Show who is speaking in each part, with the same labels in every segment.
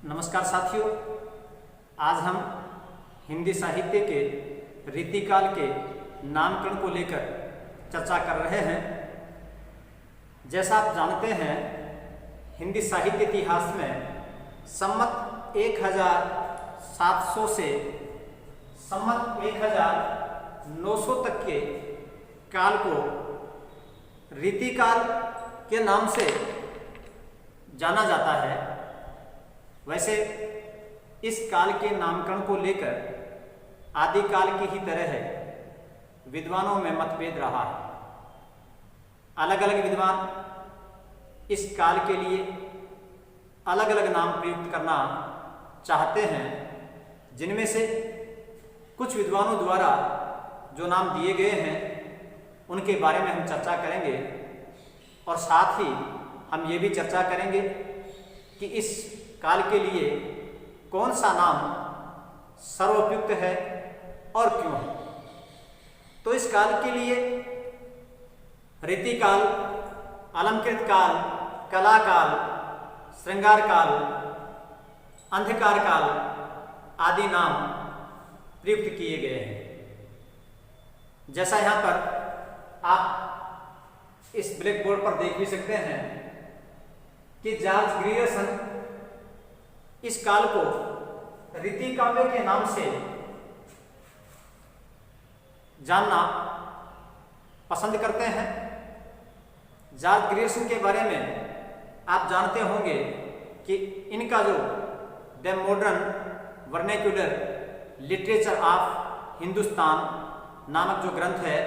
Speaker 1: नमस्कार साथियों, आज हम हिंदी साहित्य के रीतिकाल के नामकरण को लेकर चर्चा कर रहे हैं। जैसा आप जानते हैं, हिंदी साहित्य इतिहास में संमत 1700 से संमत 1900 तक के काल को रीतिकाल के नाम से जाना जाता है। वैसे इस काल के नामकरण को लेकर आदिकाल की ही तरह विद्वानों में मतभेद रहा है। अलग अलग विद्वान इस काल के लिए अलग अलग नाम प्रयुक्त करना चाहते हैं, जिनमें से कुछ विद्वानों द्वारा जो नाम दिए गए हैं उनके बारे में हम चर्चा करेंगे और साथ ही हम ये भी चर्चा करेंगे कि इस काल के लिए कौन सा नाम सर्वोपयुक्त है और क्यों है। तो इस काल के लिए रीतिकाल, अलंकृत काल, कला काल, श्रृंगार काल, अंधकार काल आदि नाम प्रयुक्त किए गए हैं। जैसा यहाँ पर आप इस ब्लैक बोर्ड पर देख भी सकते हैं कि जॉर्ज ग्रियर्सन इस काल को रीतिकाव्य के नाम से जानना पसंद करते हैं। जॉर्ज ग्रियर्सन के बारे में आप जानते होंगे कि इनका जो the modern vernacular literature of Hindustan नामक जो ग्रंथ है,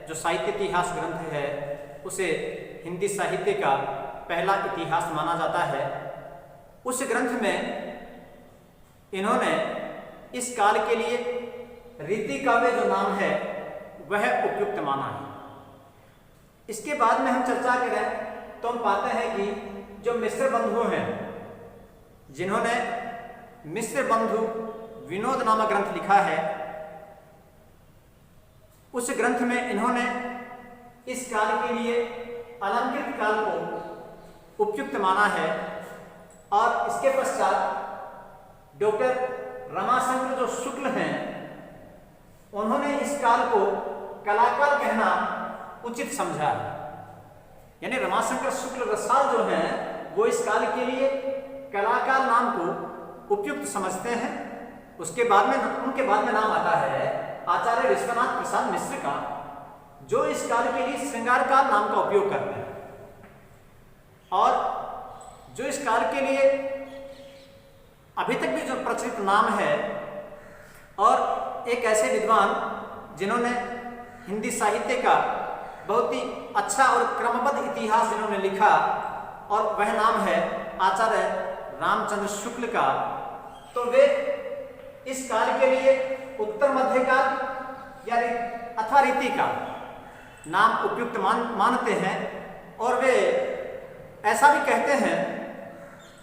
Speaker 1: जो साहित्य इतिहास ग्रंथ है, उसे हिंदी साहित्य का पहला इतिहास माना जाता है। उस ग्रंथ में इन्होंने इस काल के लिए रीतिकाव्य जो नाम है वह उपयुक्त माना है। इसके बाद में हम चर्चा करें तो हम पाते हैं कि जो मिश्र बंधु हैं, जिन्होंने मिश्र बंधु विनोद नामक ग्रंथ लिखा है, उस ग्रंथ में इन्होंने इस काल के लिए अलंकृत काल को उपयुक्त माना है। और इसके पश्चात डॉक्टर रमाशंकर जो शुक्ल हैं, उन्होंने इस काल को कलाकाल कहना उचित समझा है। यानी रमाशंकर शुक्ल रसाल जो हैं वो इस काल के लिए कलाकाल नाम को उपयुक्त समझते हैं। उसके बाद में उनके बाद में नाम आता है आचार्य विश्वनाथ प्रसाद मिश्र का, जो इस काल के लिए श्रृंगार काल नाम का उपयोग करते हैं। और जो इस काल के लिए अभी तक भी जो प्रचलित नाम है, और एक ऐसे विद्वान जिन्होंने हिंदी साहित्य का बहुत ही अच्छा और क्रमबद्ध इतिहास जिन्होंने लिखा, और वह नाम है आचार्य रामचंद्र शुक्ल का। तो वे इस काल के लिए उत्तर मध्य काल या अथवा रीतिकाल नाम उपयुक्त मानते हैं। और वे ऐसा भी कहते हैं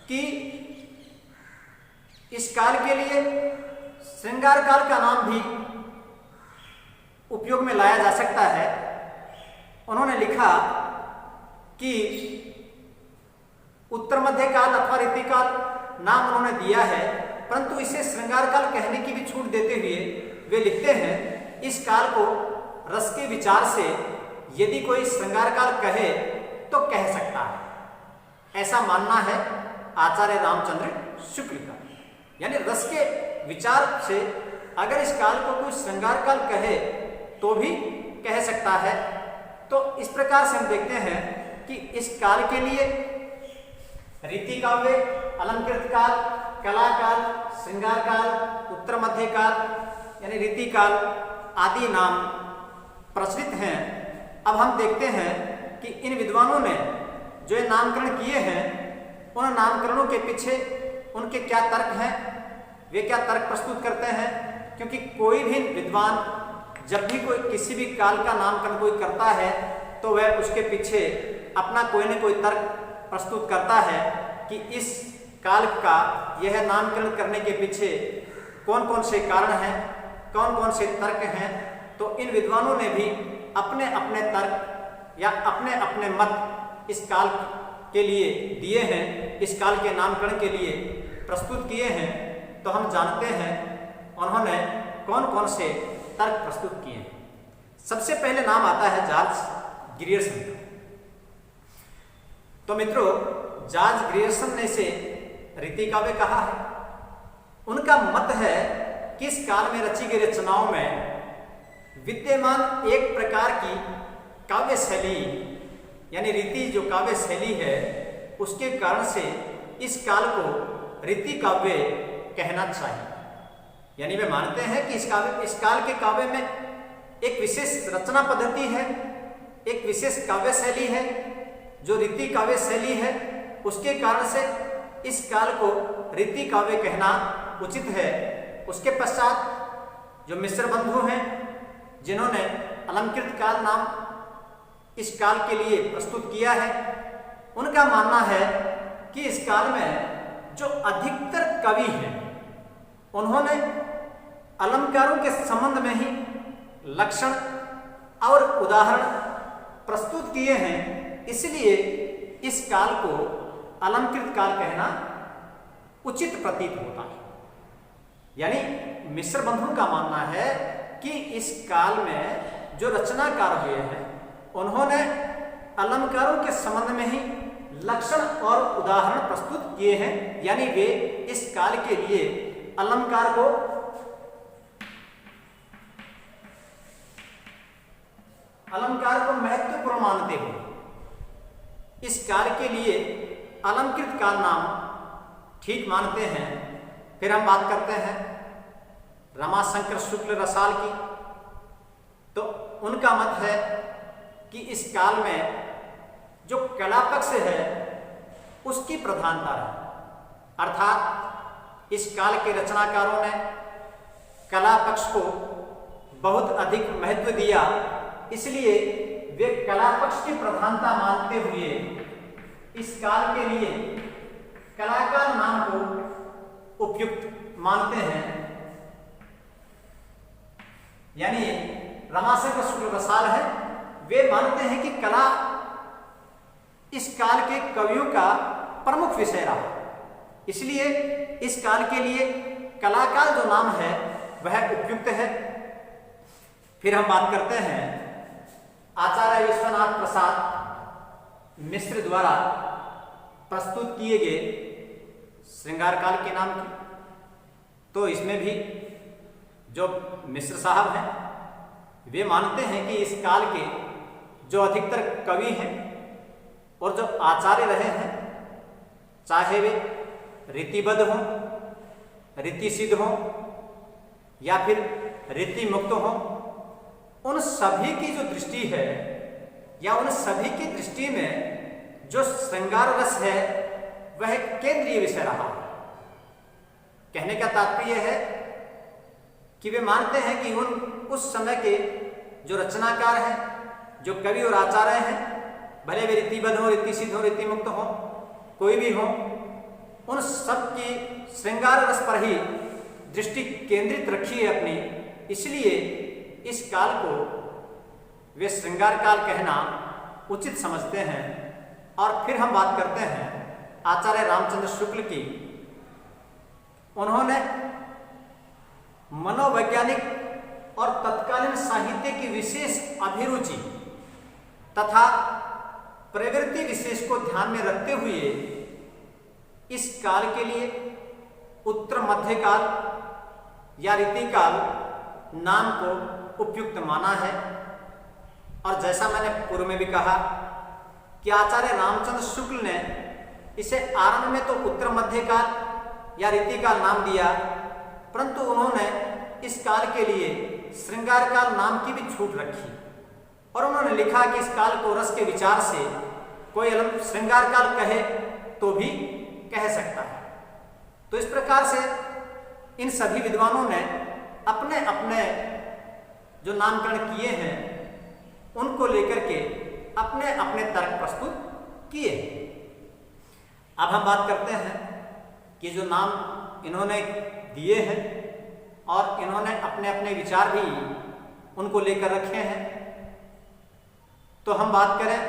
Speaker 1: कि इस काल के लिए श्रृंगार काल का नाम भी उपयोग में लाया जा सकता है। उन्होंने लिखा कि उत्तर मध्य काल अथवा रीतिकाल नाम उन्होंने दिया है, परंतु इसे श्रृंगार काल कहने की भी छूट देते हुए वे लिखते हैं, इस काल को रस के विचार से यदि कोई श्रृंगार काल कहे तो कह सकता है। ऐसा मानना है आचार्य रामचंद्र शुक्ल का। यानी रस के विचार से अगर इस काल को कोई श्रृंगार काल कहे तो भी कह सकता है। तो इस प्रकार से हम देखते हैं कि इस काल के लिए रीतिकाव्य, अलंकृत काल, कला काल, श्रृंगार काल, उत्तर मध्य काल यानी रीतिकाल आदि नाम प्रचलित हैं। अब हम देखते हैं कि इन विद्वानों ने जो ये नामकरण किए हैं, उन नामकरणों के पीछे उनके क्या तर्क हैं, वे क्या तर्क प्रस्तुत करते हैं। क्योंकि कोई भी विद्वान जब भी कोई किसी भी काल का नामकरण कोई करता है तो वह उसके पीछे अपना कोई न कोई तर्क प्रस्तुत करता है कि इस काल का यह नामकरण करने के पीछे कौन कौन से कारण हैं, कौन कौन से तर्क हैं। तो इन विद्वानों ने भी अपने अपने तर्क या अपने अपने मत इस काल के लिए दिए हैं, इस काल के नामकरण के लिए प्रस्तुत किए हैं, तो हम जानते हैं उन्होंने कौन कौन से तर्क प्रस्तुत किए हैं। सबसे पहले नाम आता है जॉर्ज ग्रियर्सन का। तो मित्रों, जॉर्ज ग्रियर्सन ने इसे रीति काव्य कहा है। उनका मत है कि इस काल में रची गई रचनाओं में विद्यमान एक प्रकार की काव्य शैली, यानी रीति जो काव्य शैली है, उसके कारण से इस काल को रीति काव्य कहना चाहिए। यानी वे मानते हैं कि इस काल के काव्य में एक विशेष रचना पद्धति है, एक विशेष काव्य शैली है जो रीति काव्य शैली है। उसके कारण से इस काल को रीति काव्य कहना उचित है। उसके पश्चात जो मिश्र बंधु हैं, जिन्होंने अलंकृत काल नाम इस काल के लिए प्रस्तुत किया है, उनका मानना है कि इस काल में जो अधिकतर कवि हैं, उन्होंने अलंकारों के संबंध में ही लक्षण और उदाहरण प्रस्तुत किए हैं। इसलिए इस काल को अलंकृत काल कहना उचित प्रतीत होता है। यानी मिश्र बंधु का मानना है कि इस काल में जो रचनाकार हुए हैं, उन्होंने अलंकारों के संबंध में ही लक्षण और उदाहरण प्रस्तुत किए हैं। यानी वे इस काल के लिए अलंकार को महत्वपूर्ण मानते हुए इस काल के लिए अलंकृत काल नाम ठीक मानते हैं। फिर हम बात करते हैं रमाशंकर शुक्ल रसाल की। तो उनका मत है कि इस काल में जो कला पक्ष है उसकी प्रधानता है, अर्थात इस काल के रचनाकारों ने कला पक्ष को बहुत अधिक महत्व दिया। इसलिए वे कला पक्ष की प्रधानता मानते हुए इस काल के लिए कलाकार नाम को उपयुक्त मानते हैं। यानी रमाशंकर शुक्ल रसाल है, वे मानते हैं कि कला इस काल के कवियों का प्रमुख विषय रहा। इसलिए इस काल के लिए कलाकार जो नाम है वह उपयुक्त है। फिर हम बात करते हैं आचार्य विश्वनाथ प्रसाद मिश्र द्वारा प्रस्तुत किए गए श्रृंगार काल के नाम की। तो इसमें भी जो मिश्र साहब हैं, वे मानते हैं कि इस काल के जो अधिकतर कवि हैं और जो आचार्य रहे हैं, चाहे वे रीतिबद्ध हों, रीति सिद्ध हों या फिर रीति मुक्त हों, उन सभी की जो दृष्टि है या उन सभी की दृष्टि में जो श्रृंगार रस है वह केंद्रीय विषय रहा। कहने का तात्पर्य है कि वे मानते हैं कि उस समय के जो रचनाकार हैं, जो कवि और आचार्य हैं, भले वे रीतिबद्ध हो, रीति सिद्ध हो, रीति मुक्त हो, कोई भी हो, उन सब की श्रृंगार रस पर ही दृष्टि केंद्रित रखी है अपनी। इसलिए इस काल को वे श्रृंगार काल कहना उचित समझते हैं। और फिर हम बात करते हैं आचार्य रामचंद्र शुक्ल की। उन्होंने मनोवैज्ञानिक और तत्कालीन साहित्य की विशेष अभिरुचि तथा प्रवृत्ति विशेष को ध्यान में रखते हुए इस काल के लिए उत्तर मध्यकाल या रीतिकाल नाम को उपयुक्त माना है। और जैसा मैंने पूर्व में भी कहा कि आचार्य रामचंद्र शुक्ल ने इसे आरंभ में तो उत्तर मध्यकाल या रीतिकाल नाम दिया, परंतु उन्होंने इस काल के लिए श्रृंगार काल नाम की भी छूट रखी और उन्होंने लिखा कि इस काल को रस के विचार से कोई श्रृंगार काल कहे तो भी कह सकता है। तो इस प्रकार से इन सभी विद्वानों ने अपने अपने जो नामकरण किए हैं उनको लेकर के अपने अपने तर्क प्रस्तुत किए। अब हम बात करते हैं कि जो नाम इन्होंने दिए हैं और इन्होंने अपने अपने विचार भी उनको लेकर रखे हैं, तो हम बात करें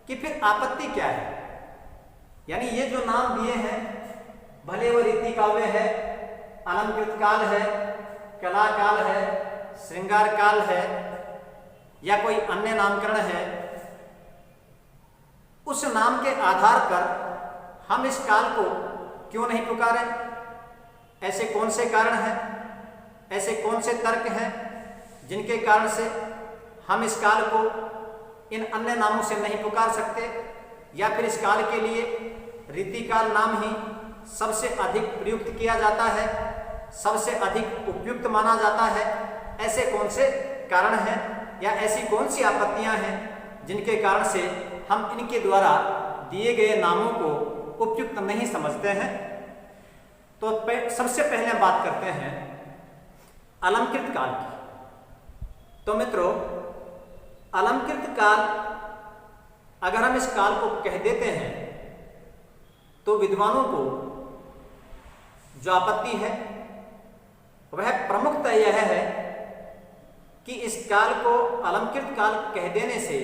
Speaker 1: कि फिर आपत्ति क्या है। यानी ये जो नाम दिए हैं भले वो रीति काव्य है, अलंकृत काल है, कला काल है, श्रृंगार काल है या कोई अन्य नामकरण है, उस नाम के आधार पर हम इस काल को क्यों नहीं पुकारें? ऐसे कौन से कारण हैं, ऐसे कौन से तर्क हैं जिनके कारण से हम इस काल को इन अन्य नामों से नहीं पुकार सकते, या फिर इस काल के लिए रीतिकाल नाम ही सबसे अधिक प्रयुक्त किया जाता है, सबसे अधिक उपयुक्त माना जाता है? ऐसे कौन से कारण हैं या ऐसी कौन सी आपत्तियां हैं जिनके कारण से हम इनके द्वारा दिए गए नामों को उपयुक्त नहीं समझते हैं? तो सबसे पहले हम बात करते हैं अलंकृत काल की। तो मित्रों, अलंकृत काल अगर हम इस काल को कह देते हैं तो विद्वानों को जो आपत्ति है वह प्रमुखतः यह है कि इस काल को अलंकृत काल कह देने से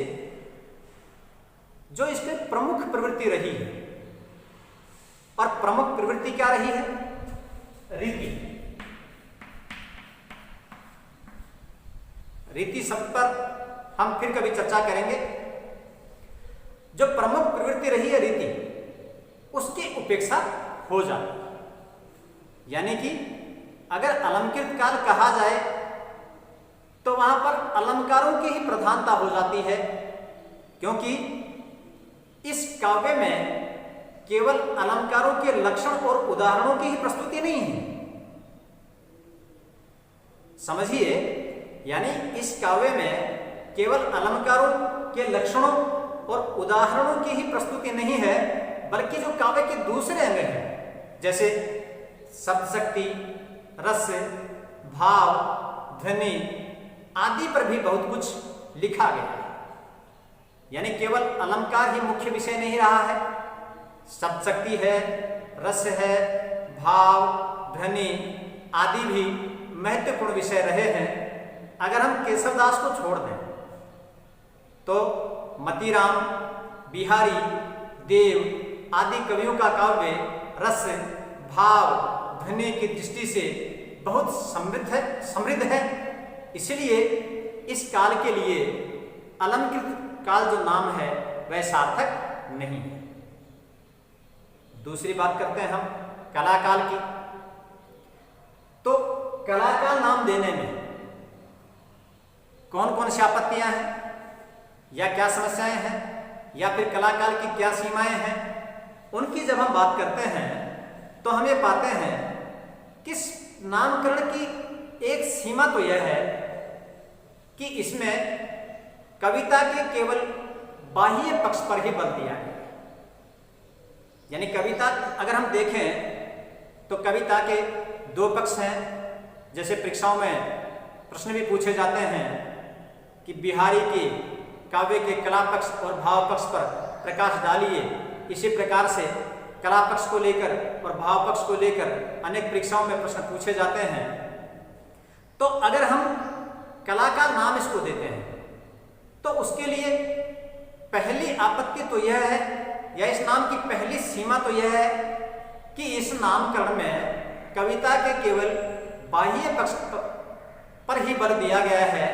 Speaker 1: जो इसमें प्रमुख प्रवृत्ति रही है, और प्रमुख प्रवृत्ति क्या रही है? रीति। रीति शब्द पर हम फिर कभी चर्चा करेंगे। जो प्रमुख प्रवृत्ति रही है रीति, उसकी उपेक्षा हो जाती, यानी कि अगर अलंकृत काल कहा जाए तो वहां पर अलंकारों की ही प्रधानता हो जाती है, क्योंकि इस काव्य में केवल अलंकारों के लक्षण और उदाहरणों की ही प्रस्तुति नहीं है। समझिए, यानी इस काव्य में केवल अलंकारों के लक्षणों और उदाहरणों की ही प्रस्तुति नहीं है, बल्कि जो काव्य के दूसरे अंग हैं, जैसे शब्द शक्ति, रस, भाव, ध्वनि आदि पर भी बहुत कुछ लिखा गया है। यानी केवल अलंकार ही मुख्य विषय नहीं रहा है, शब्द शक्ति है, रस है, भाव, ध्वनि आदि भी महत्वपूर्ण विषय रहे हैं। अगर हम केशवदास को छोड़ दें तो मतीराम, बिहारी, देव आदि कवियों का काव्य रस, भाव, ध्वनि की दृष्टि से बहुत समृद्ध है। इसलिए इस काल के लिए अलंकृत काल जो नाम है वह सार्थक नहीं है। दूसरी बात करते हैं हम कलाकाल की। तो कलाकाल नाम देने में कौन कौन सी आपत्तियां हैं या क्या समस्याएं हैं, या फिर कलाकाल की क्या सीमाएं हैं, उनकी जब हम बात करते हैं तो हम ये पाते हैं कि नामकरण की एक सीमा तो यह है कि इसमें कविता के केवल बाह्य पक्ष पर ही बल दिया गया। यानी कविता अगर हम देखें तो कविता के दो पक्ष हैं। जैसे परीक्षाओं में प्रश्न भी पूछे जाते हैं कि बिहारी के काव्य के कला पक्ष और भाव पक्ष पर प्रकाश डालिए। इसी प्रकार से कला पक्ष को लेकर और भाव पक्ष को लेकर अनेक परीक्षाओं में प्रश्न पूछे जाते हैं। तो अगर हम कला का नाम इसको देते हैं तो उसके लिए पहली आपत्ति तो यह है, या इस नाम की पहली सीमा तो यह है कि इस नामकरण में कविता के केवल बाह्य पक्ष पर ही बल दिया गया है,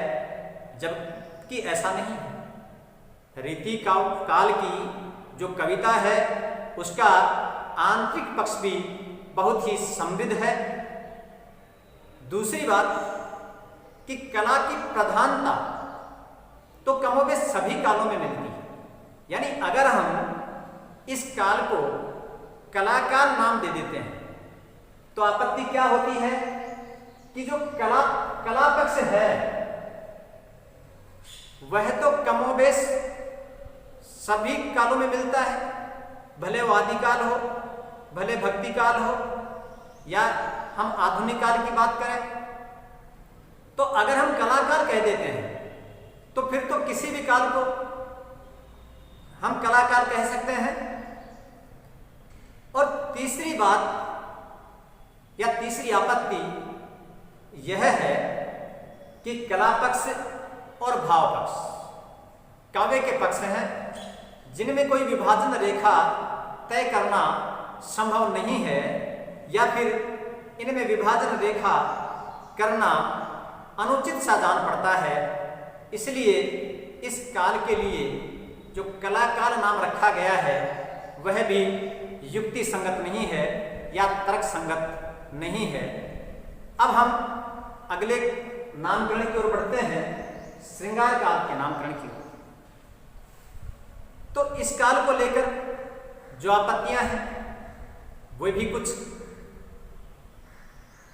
Speaker 1: जबकि ऐसा नहीं है। रीति काल की जो कविता है उसका आंतरिक पक्ष भी बहुत ही समृद्ध है। दूसरी बात कि कला की प्रधानता तो कमोबेश सभी कालों में मिलती है। यानी अगर हम इस काल को कलाकाल नाम दे देते हैं तो आपत्ति क्या होती है कि जो कला पक्ष है वह तो कमोबेश सभी कालों में मिलता है, भले वो आदिकाल हो, भले भक्ति काल हो, या हम आधुनिक काल की बात करें। तो अगर हम कलाकाल कह देते हैं तो फिर तो किसी भी काल को हम कलाकाल कह सकते हैं। और तीसरी बात या तीसरी आपत्ति यह है कि कला पक्ष और भाव पक्ष काव्य के पक्ष हैं जिनमें कोई विभाजन रेखा तय करना संभव नहीं है, या फिर इनमें विभाजन रेखा करना अनुचित सा जान पड़ता है। इसलिए इस काल के लिए जो कला काल नाम रखा गया है वह भी युक्ति संगत नहीं है या तर्क संगत नहीं है। अब हम अगले नामकरण की ओर बढ़ते हैं, श्रृंगार काल के नामकरण की ओर। तो इस काल को लेकर जो आपत्तियां हैं वे भी कुछ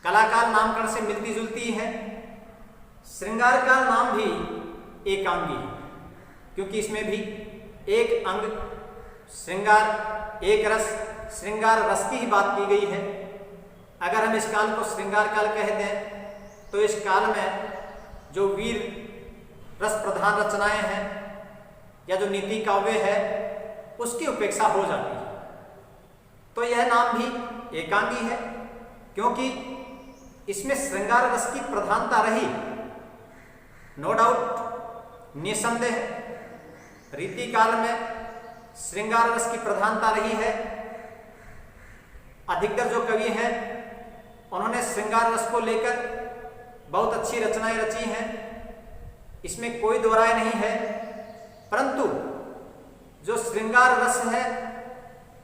Speaker 1: कलाकाल नामकरण से मिलती जुलती है। श्रृंगार काल नाम भी एकांगी है, क्योंकि इसमें भी एक अंग श्रृंगार, एक रस, श्रृंगार रस की ही बात की गई है। अगर हम इस काल को श्रृंगार काल कह दें तो इस काल में जो वीर रस प्रधान रचनाएं हैं या जो नीति काव्य है उसकी उपेक्षा हो जाती है। तो यह नाम भी एकांगी है, क्योंकि इसमें श्रृंगार रस की प्रधानता रही। नो डाउट, निसंदेह रीति काल में श्रृंगार रस की प्रधानता रही है। अधिकतर जो कवि हैं उन्होंने श्रृंगार रस को लेकर बहुत अच्छी रचनाएं रची हैं, इसमें कोई दो राय नहीं है। परंतु जो श्रृंगार रस है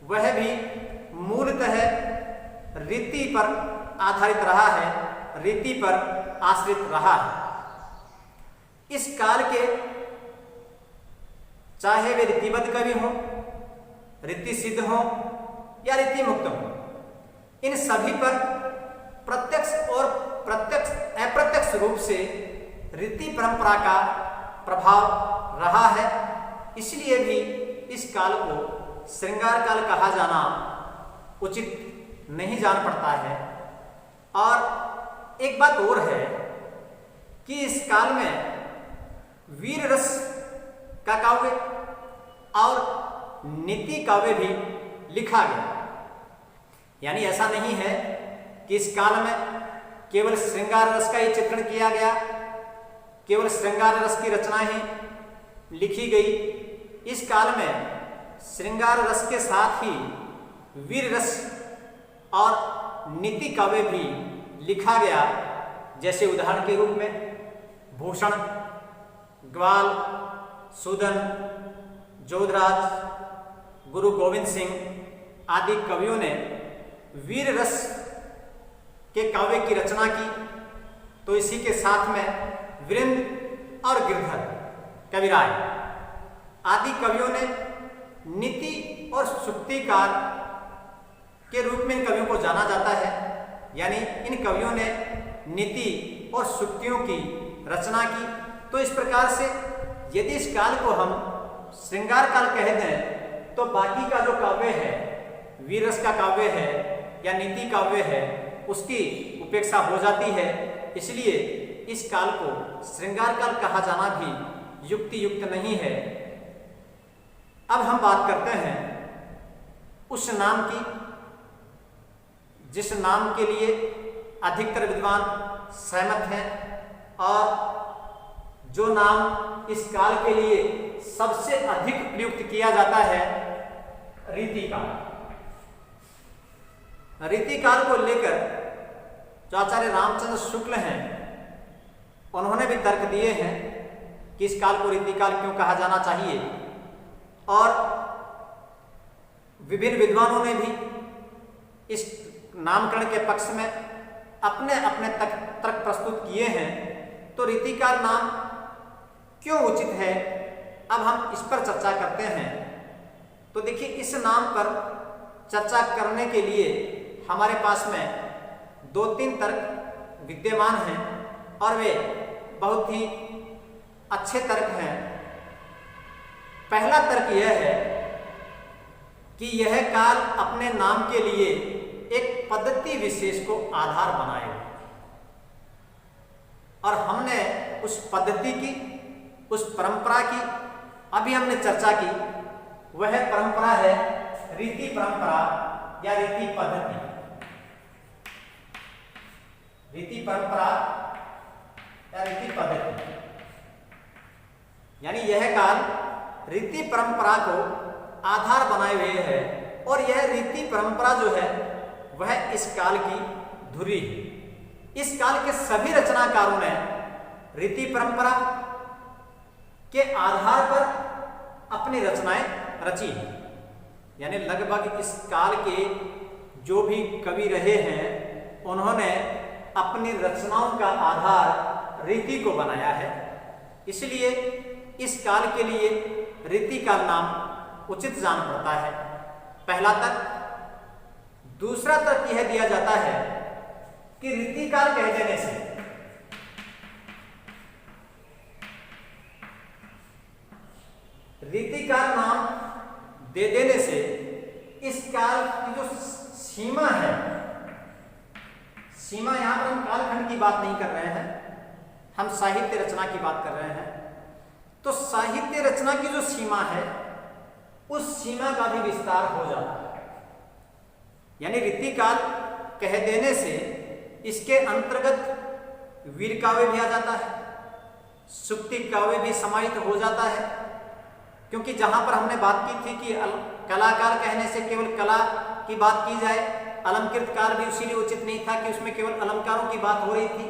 Speaker 1: वह भी मूलतः रीति पर आधारित रहा है, रीति पर आश्रित रहा है। इस काल के चाहे वे रीतिबद्ध कवि हों, रीति सिद्ध हों या रीति मुक्त हों, इन सभी पर प्रत्यक्ष और अप्रत्यक्ष रूप से रीति परंपरा का प्रभाव रहा है। इसलिए भी इस काल को श्रृंगार काल कहा जाना उचित नहीं जान पड़ता है। और एक बात और है कि इस काल में वीर रस का काव्य और नीति काव्य भी लिखा गया। यानी ऐसा नहीं है कि इस काल में केवल श्रृंगार रस का ही चित्रण किया गया, केवल श्रृंगार रस की रचनाएं ही लिखी गई। इस काल में श्रृंगार रस के साथ ही वीर रस और नीति काव्य भी लिखा गया। जैसे उदाहरण के रूप में भूषण, ग्वाल, सूदन, जोधराज, गुरु गोविंद सिंह आदि कवियों ने वीर रस के काव्य की रचना की। तो इसी के साथ में वीरेंद्र और गिरधर, कविराय आदि कवियों ने नीति और सुक्तिकार के रूप में इन कवियों को जाना जाता है। यानी इन कवियों ने नीति और सुक्तियों की रचना की। तो इस प्रकार से यदि इस काल को हम श्रृंगार काल कह दें तो बाकी का जो काव्य है, वीर रस का काव्य है या नीति काव्य है, उसकी उपेक्षा हो जाती है। इसलिए इस काल को श्रृंगार काल कहा जाना भी युक्ति युक्त नहीं है। अब हम बात करते हैं उस नाम की जिस नाम के लिए अधिकतर विद्वान सहमत हैं और जो नाम इस काल के लिए सबसे अधिक प्रयुक्त किया जाता है, रीतिकाल। रीतिकाल को लेकर जो आचार्य रामचंद्र शुक्ल हैं उन्होंने भी तर्क दिए हैं कि इस काल को रीतिकाल क्यों कहा जाना चाहिए। और विभिन्न विद्वानों ने भी इस नामकरण के पक्ष में अपने अपने तर्क प्रस्तुत किए हैं। तो रीतिकाल नाम क्यों उचित है, अब हम इस पर चर्चा करते हैं। तो देखिए, इस नाम पर चर्चा करने के लिए हमारे पास में 2-3 तर्क विद्यमान हैं और वे बहुत ही अच्छे तर्क हैं। पहला तर्क यह है कि यह काल अपने नाम के लिए एक पद्धति विशेष को आधार बनाएगा और हमने उस पद्धति की, उस परंपरा की अभी हमने चर्चा की। वह परंपरा है रीति परंपरा या रीति पद्धति। रीति परंपरा या रीति पद्धति यानी यह काल रीति परंपरा को आधार बनाए हुए है। और यह रीति परंपरा जो है वह इस काल की धुरी है। इस काल के सभी रचनाकारों ने रीति परंपरा के आधार पर अपनी रचनाएं रची हैं। यानी लगभग इस काल के जो भी कवि रहे हैं उन्होंने अपनी रचनाओं का आधार रीति को बनाया है। इसलिए इस काल के लिए रीति का नाम उचित जान पड़ता है। पहला तर्क। दूसरा तर्क यह दिया जाता है कि रीति काल कह देने से रीति काल नाम दे देने से इस काल की जो सीमा है, सीमा यहां पर हम कालखंड की बात नहीं कर रहे हैं, हम साहित्य रचना की बात कर रहे हैं। तो साहित्य रचना की जो सीमा है उस सीमा का भी विस्तार हो जाता है। यानी रीति काल कह देने से इसके अंतर्गत वीर काव्य भी आ जाता है, सुक्ति काव्य भी समाहित हो जाता है। क्योंकि जहां पर हमने बात की थी कि कलाकाल कहने से केवल कला की बात की जाए, अलंकृत काल भी इसीलिए उचित नहीं था कि उसमें केवल अलंकारों की बात हो रही थी।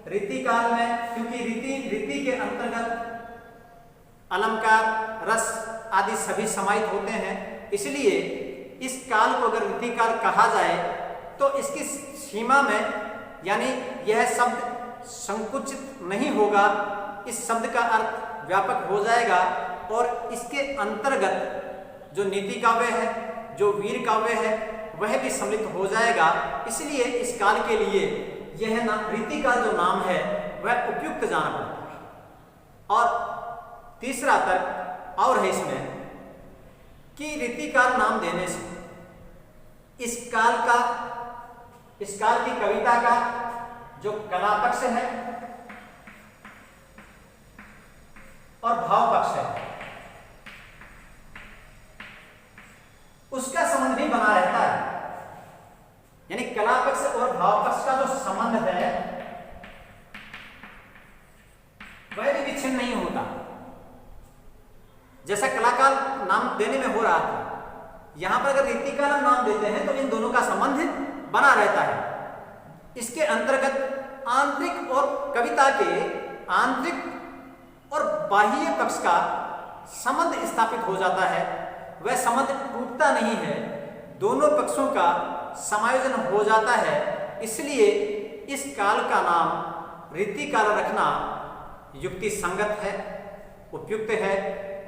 Speaker 1: रीति काल में क्योंकि रीति के अंतर्गत अलंकार, रस आदि सभी समाहित होते हैं, इसलिए इस काल को अगर रीति काल कहा जाए तो इसकी सीमा में यानी यह शब्द संकुचित नहीं होगा, इस शब्द का अर्थ व्यापक हो जाएगा और इसके अंतर्गत जो नीति काव्य है, जो वीर काव्य है, वह भी सम्मिलित हो जाएगा। इसलिए इस काल के लिए यह रीति काल जो नाम है वह उपयुक्त जाना पड़ता है। और तीसरा तर्क और है इसमें कि रीति काल नाम देने से इस काल की कविता का जो कला पक्ष है और भाव पक्ष है उसका संबंध भी बना रहता है। यानी कला पक्ष और भाव पक्ष का जो संबंध है वह भी विच्छिन्न नहीं होता। जैसा कलाकाल नाम देने में हो रहा था, यहां पर अगर रीति काल नाम देते हैं तो इन दोनों का संबंध बना रहता है। इसके अंतर्गत आंतरिक और कविता के आंतरिक और बाह्य पक्ष का संबंध स्थापित हो जाता है। वह संबंध टूटता नहीं है, दोनों पक्षों का समायोजन हो जाता है। इसलिए इस काल का नाम रीति काल रखना युक्ति संगत है, उपयुक्त है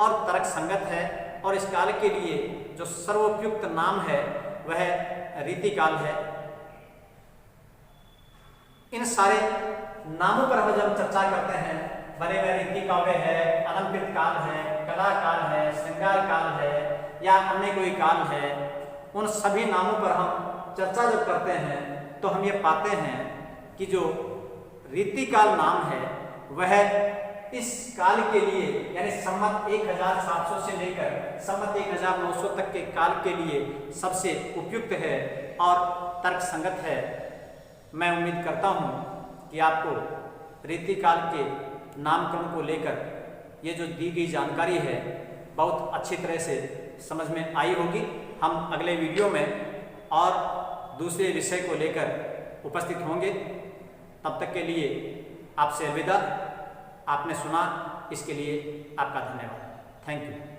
Speaker 1: और तर्क संगत है। और इस काल के लिए जो सर्वोपयुक्त नाम है वह रीति काल है। इन सारे नामों पर हम जब चर्चा करते हैं, बने हुए रीति काव्य है, अलंकृत काल है, कला काल है, श्रृंगार काल है या अन्य कोई काल है, उन सभी नामों पर हम चर्चा जब करते हैं तो हम ये पाते हैं कि जो रीति काल नाम है वह इस काल के लिए यानी संवत 1700 से लेकर संवत 1900 तक के काल के लिए सबसे उपयुक्त है और तर्क संगत है। मैं उम्मीद करता हूँ कि आपको रीति काल के नामकरण को लेकर ये जो दी गई जानकारी है बहुत अच्छी तरह से समझ में आई होगी। हम अगले वीडियो में और दूसरे विषय को लेकर उपस्थित होंगे। तब तक के लिए आपसे अलविदा। आपने सुना, इसके लिए आपका धन्यवाद। Thank you.